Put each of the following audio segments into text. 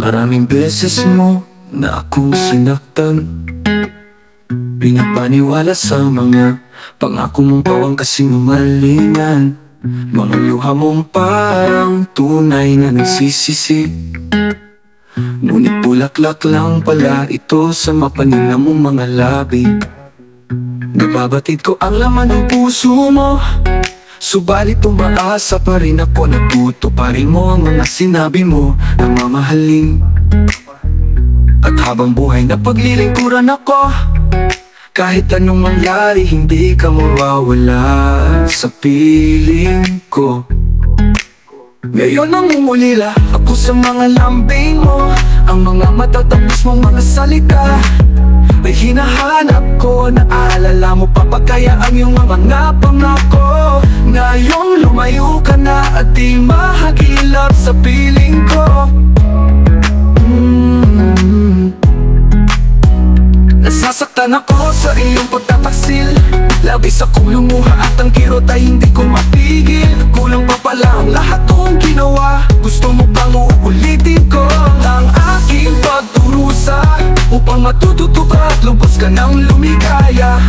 Maraming beses mo na akong sinaktan, pinapaniwala sa mga pangako mong pawang kasinungalingan. Mga luha mong parang tunay na nagsisisi, ngunit bulaklak lang pala ito sa mapanila mong mga labi. Nababatid ko ang laman ng puso mo, subalit umaasa pa rin ako na tutuparin mo ang mga sinabi mo na mamahalin. At habang buhay na paglilingkuran ako, kahit anong mangyari hindi ka mawawala sa piling ko. Ngayon namumulila ako sa mga lambing mo, ang mga matatapos mong mga salita. May hinahanap ko, naalala mo pa ba kaya ang iyong mga pangako? Ngayong lumayo ka na at di mahagilap sa piling ko. Nasasaktan ako sa iyong pagtataksil, labis akong lumuha at ang kirot ay hindi ko mapigil. Kulang pa pala ang lahat kong ginawa, gusto mo bang uulitin ko ang aking pagdurusa upang matututo ka at lubos ka ng lumikaya.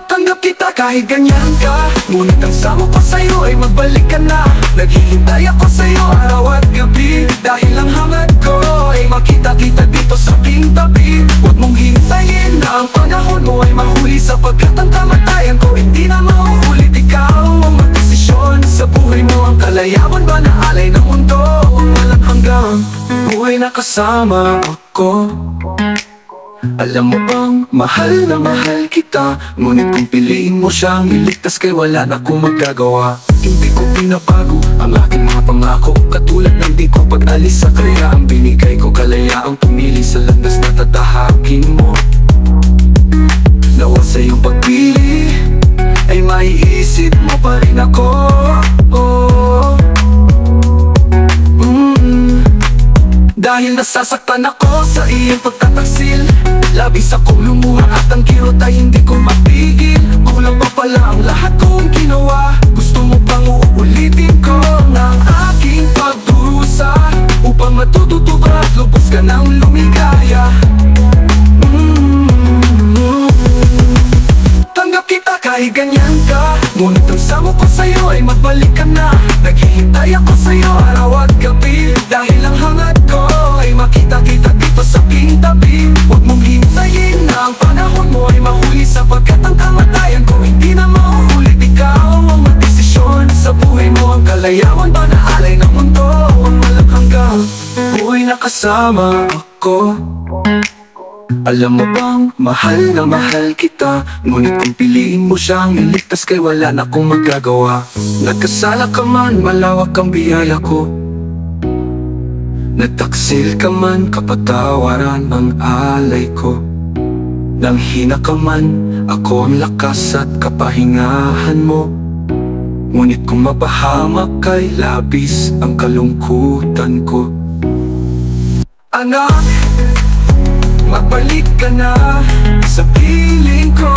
Tanggap kita kahit ganyan ka, ngunit ang samo ko sa'yo ay magbalik ka na. Naghihintay ako sa'yo araw at gabi, dahil ang hangad ko ay makita kita dito sa aking tabi. Huwag mong hintayin na ang panahon mo ay mahuli, sapagkat ang kamatayan ko hindi na mauulit. Ikaw ang magdesisyon sa buhay mo, ang kalayawan ba na alay ng mundo o walang hanggang buhay na kasama ako. Alam mo bang mahal na mahal kita, ngunit kung piliin mo siyang iligtas kay wala na akong magagawa. Hindi ko pinabago ang aking mga pangako, katulad ng di ko pag-alis sa kaya ang binigay ko kalayaang pumili sa landas na tatahakin mo. Nawa sa iyong pagpili ay maiisip mo pa rin ako. Dahil nasasaktan ako sa iyong pagtataksil, labis akong lumuha at ang kirot ay hindi ko mapigil. Kulang pa pala ang lahat kong ginawa, gusto mo bang uulitin ko ng aking pagdurusa upang matututo ka at lubos ka ng lumigaya. Tanggap kita kahit ganyan ka, ngunit ang samo ko sa'yo ay magbalik ka na. Naghihintay ako sa'yo araw at gabi, dahil ang hangad ko ay makita kita dito sa aking tabi. Huwag mong hintayin na ang panahon mo ay mahuli, sapagkat ang kamatayan ko hindi na mauulit. Ikaw ang magdesisyon sa buhay mo, ang kalayawan ba na alay ng mundo o ang walang hanggang buhay na kasama ako. Alam mo bang mahal na mahal kita, ngunit kung piliin mo siyang iligtas kay wala na akong magagawa. Nagkasala ka man, malawak ang biyaya ko. Nataksil ka man, kapatawaran ang alay ko. Nang hina ka man, ako ang lakas at kapahingahan mo. Ngunit kung mapahamak kay labis ang kalungkutan ko. Anak, magbalik ka na sa piling ko.